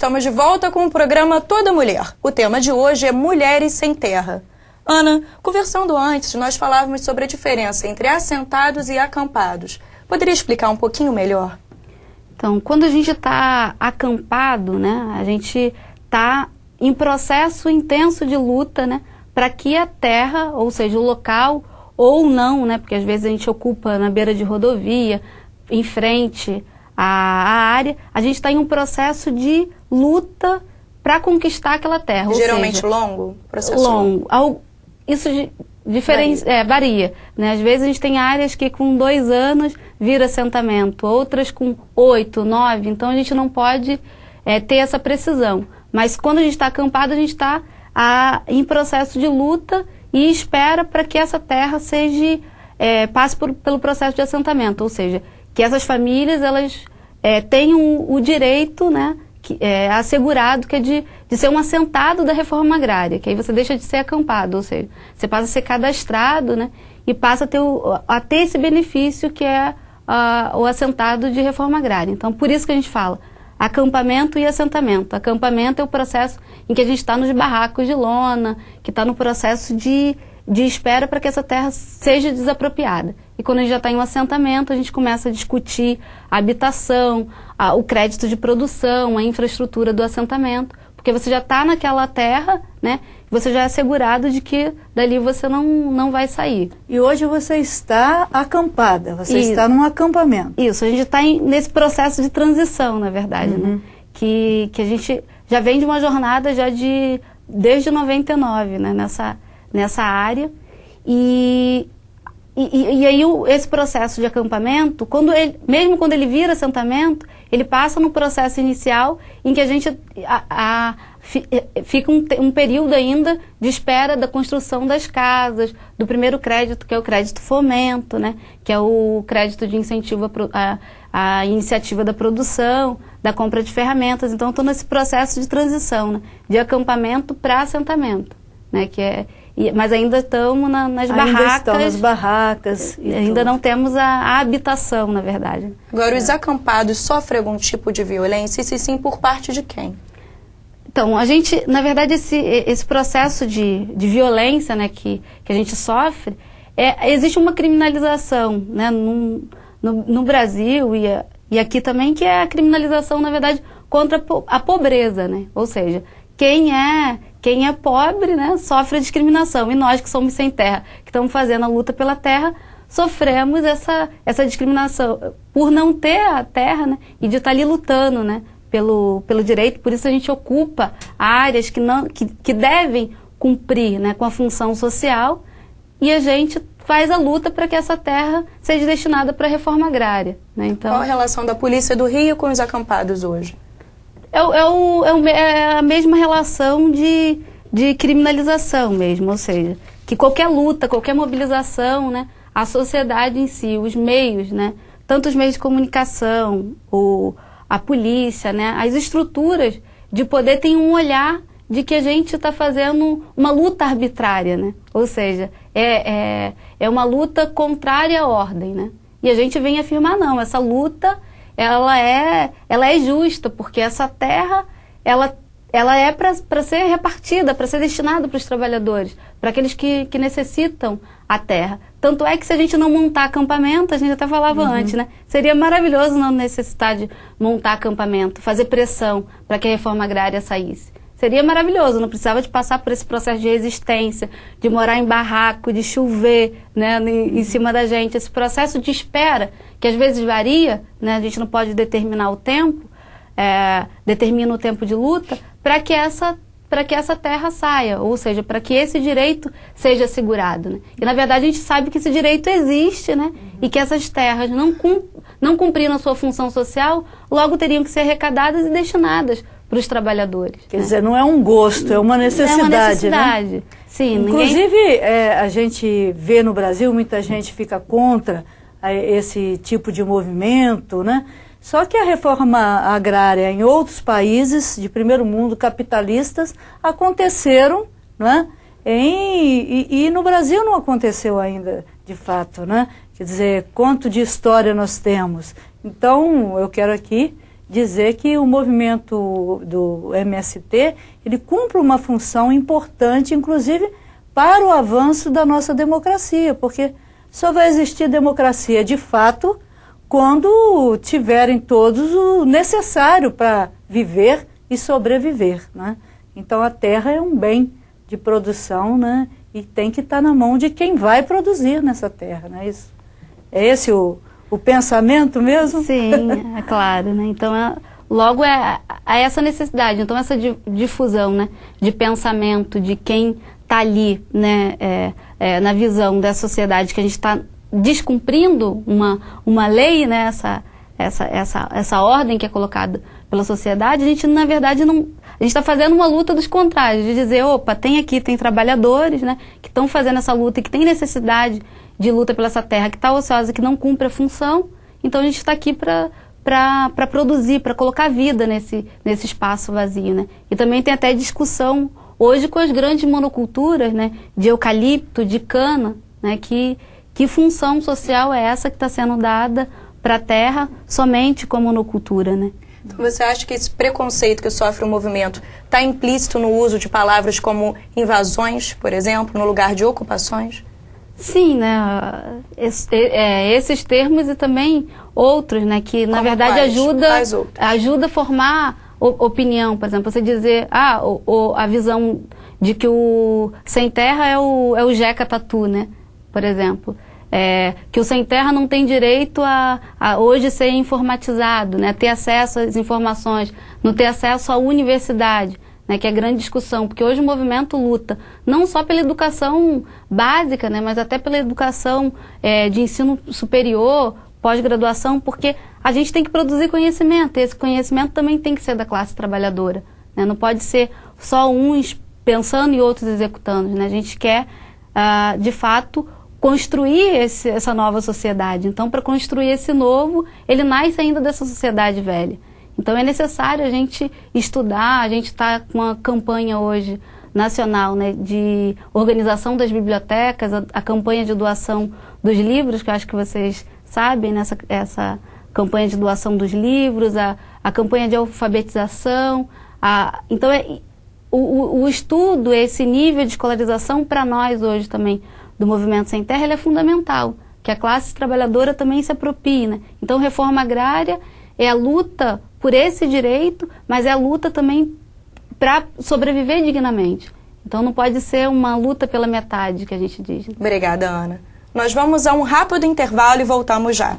estamos de volta com o programa Toda Mulher. O tema de hoje é Mulheres Sem Terra. Ana, conversando antes, nós falávamos sobre a diferença entre assentados e acampados. Poderia explicar um pouquinho melhor? Então, quando a gente está acampado, né, a gente está em processo intenso de luta, né, para que a terra, ou seja, o local, ou não, né, porque às vezes a gente ocupa na beira de rodovia, em frente à área, a gente está em um processo de luta para conquistar aquela terra. Geralmente ou seja, longo? Processo longo. Isso varia, né? Às vezes a gente tem áreas que com 2 anos vira assentamento, outras com 8, 9, então a gente não pode ter essa precisão. Mas quando a gente está acampado, a gente está em processo de luta e espera para que essa terra passe pelo processo de assentamento, ou seja, que essas famílias elas tenham o direito, né, assegurado, que é de ser um assentado da reforma agrária, que aí você deixa de ser acampado, ou seja, você passa a ser cadastrado, né, e passa a ter esse benefício que é o assentado de reforma agrária. Então, por isso que a gente fala acampamento e assentamento. Acampamento é o processo em que a gente está nos barracos de lona, que está no processo de espera para que essa terra seja desapropriada. E quando a gente já está em um assentamento, a gente começa a discutir a habitação, o crédito de produção, a infraestrutura do assentamento, porque você já está naquela terra, né? Você já é assegurado de que dali você não vai sair. E hoje você está acampada, você está num acampamento. Isso, a gente está nesse processo de transição, na verdade, né? Que a gente já vem de uma jornada desde 99, né? Nessa área. E aí esse processo de acampamento, mesmo quando ele vira assentamento, ele passa no processo inicial em que a gente fica um período ainda de espera da construção das casas, do primeiro crédito, que é o crédito fomento, né, que é o crédito de incentivo à iniciativa da produção, da compra de ferramentas. Então, estou nesse processo de transição, né, de acampamento para assentamento, né, mas ainda estamos nas barracas. Ainda estão nas barracas. Ainda não temos a habitação, na verdade. Agora, os acampados sofrem algum tipo de violência? E se sim, por parte de quem? Então, a gente, na verdade, esse processo de violência, né, que a gente sofre, existe uma criminalização, né, no Brasil e aqui também, que é a criminalização, na verdade, contra a pobreza, né? Ou seja, quem é pobre, né, sofre a discriminação. E nós que somos sem terra, que estamos fazendo a luta pela terra, sofremos essa discriminação por não ter a terra, né, e de estar ali lutando, né, pelo direito. Por isso a gente ocupa áreas que devem cumprir, né, com a função social, e a gente faz a luta para que essa terra seja destinada para a reforma agrária, né? Então, qual a relação da Polícia do Rio com os acampados hoje? É a mesma relação de criminalização mesmo, ou seja, que qualquer luta, qualquer mobilização, né, a sociedade em si, os meios, né, tanto os meios de comunicação, a polícia, né, as estruturas de poder tem um olhar de que a gente está fazendo uma luta arbitrária, né, ou seja, é uma luta contrária à ordem, né, e a gente vem afirmar, não, essa luta ela é justa, porque essa terra, ela é para ser repartida, para ser destinada para os trabalhadores, para aqueles que necessitam a terra. Tanto é que se a gente não montar acampamento, a gente até falava antes, né? Seria maravilhoso não necessitar de montar acampamento, fazer pressão para que a reforma agrária saísse. Seria maravilhoso, não precisava de passar por esse processo de resistência, de morar em barraco, de chover, né, em cima da gente. Esse processo de espera, que às vezes varia, né, a gente não pode determinar o tempo, determina o tempo de luta, para que essa terra saia, ou seja, para que esse direito seja assegurado, né? E na verdade a gente sabe que esse direito existe, né? E que essas terras não cumpriram a sua função social, logo teriam que ser arrecadadas e destinadas para os trabalhadores. Quer dizer, não é um gosto, é uma necessidade. É uma necessidade, né? Sim. Inclusive, a gente vê no Brasil, muita gente fica contra esse tipo de movimento, né? Só que a reforma agrária em outros países de primeiro mundo, capitalistas, aconteceram, né? E no Brasil não aconteceu ainda, de fato, né? Quer dizer, quanto de história nós temos. Então, eu quero aqui dizer que o movimento do MST, ele cumpre uma função importante, inclusive para o avanço da nossa democracia, porque só vai existir democracia de fato quando tiverem todos o necessário para viver e sobreviver, né? Então a terra é um bem de produção, né? E tem que estar na mão de quem vai produzir nessa terra, né? É esse o pensamento mesmo? Sim, é claro, né? Então, logo é essa necessidade, então essa difusão, né, de pensamento de quem está ali, né, na visão da sociedade, que a gente está descumprindo uma lei, né, essa ordem que é colocada pela sociedade, a gente, na verdade, não... A gente está fazendo uma luta dos contrários, de dizer, opa, tem trabalhadores, né, que estão fazendo essa luta e que tem necessidade de luta pela essa terra que está ociosa, que não cumpre a função, então a gente está aqui para produzir, para colocar vida nesse espaço vazio, né. E também tem até discussão hoje com as grandes monoculturas, né, de eucalipto, de cana, né, que função social é essa que está sendo dada para a terra somente com a monocultura, né. Então, você acha que esse preconceito que sofre o movimento está implícito no uso de palavras como invasões, por exemplo, no lugar de ocupações? Sim, né? Esses termos e também outros, né? Que na verdade ajuda a formar opinião. Por exemplo, você dizer, a visão de que o sem terra é o Jeca Tatu, né? Por exemplo. Que o sem terra não tem direito a hoje ser informatizado, né, ter acesso às informações, não ter acesso à universidade, né, que é a grande discussão, porque hoje o movimento luta não só pela educação básica, né, mas até pela educação de ensino superior, pós-graduação, porque a gente tem que produzir conhecimento, e esse conhecimento também tem que ser da classe trabalhadora, né, não pode ser só uns pensando e outros executando, né, a gente quer, de fato, construir essa nova sociedade. Então, para construir esse novo, ele nasce ainda dessa sociedade velha. Então, é necessário a gente estudar, a gente está com uma campanha hoje nacional, né, de organização das bibliotecas, a campanha de doação dos livros, que eu acho que vocês sabem, né, essa campanha de doação dos livros, a campanha de alfabetização. Então, o estudo, esse nível de escolarização para nós hoje também, do movimento sem terra, ele é fundamental, que a classe trabalhadora também se aproprie, né? Então, reforma agrária é a luta por esse direito, mas é a luta também para sobreviver dignamente. Então, não pode ser uma luta pela metade, que a gente diz. Obrigada, Ana. Nós vamos a um rápido intervalo e voltamos já.